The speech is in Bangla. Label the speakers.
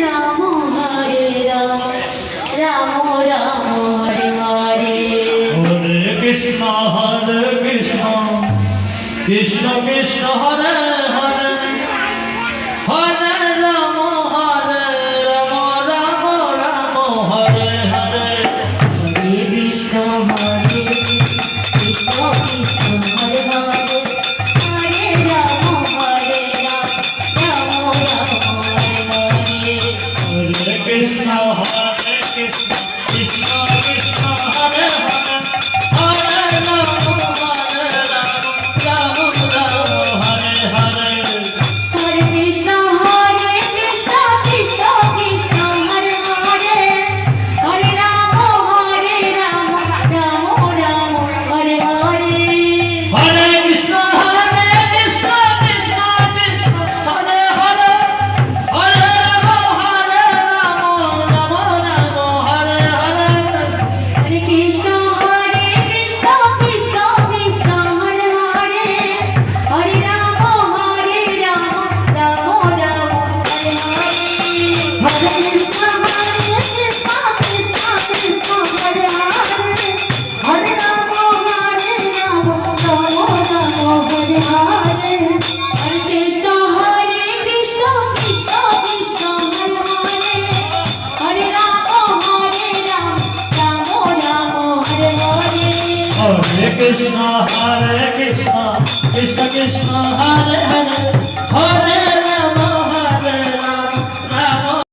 Speaker 1: রাম হরে রাম রাম রাম হরে হরে
Speaker 2: হরে কৃষ্ণ কৃষ্ণ কৃষ্ণ হরে হরে হরে রাম রাম রাম হরে হরে
Speaker 1: হরে কৃষ্ণ কৃষ্ণ কৃষ্ণ হরে হরে হরে রাম রাম রাম হরে হরে
Speaker 2: হরে কৃষ্ণ কৃষ্ণ কৃষ্ণ হরে হরে হরে রাম রাম হরে হরে
Speaker 1: হরে কৃষ্ণ কৃষ্ণ কৃষ্ণ হরে হরে হরে রাম রাম রাম হরে হরে
Speaker 2: হরে কৃষ্ণ কৃষ্ণ কৃষ্ণ হরে হরে হরে রাম রাম হরে হরে
Speaker 1: হরে কৃষ্ণ কৃষ্ণ কৃষ্ণ কৃষ্ণ হরে হরে হরে রাম রাম রাম রাম হরে হরে হরে কৃষ্ণ কৃষ্ণ কৃষ্ণ কৃষ্ণ হরে হরে হরে রাম রাম রাম হরে হরে হরে কৃষ্ণ কৃষ্ণ কৃষ্ণ কৃষ্ণ হরে হরে হরে রাম রাম রাম হরে হরে
Speaker 2: হরে কৃষ্ণ কৃষ্ণ কৃষ্ণ কৃষ্ণ হরে হরে হরে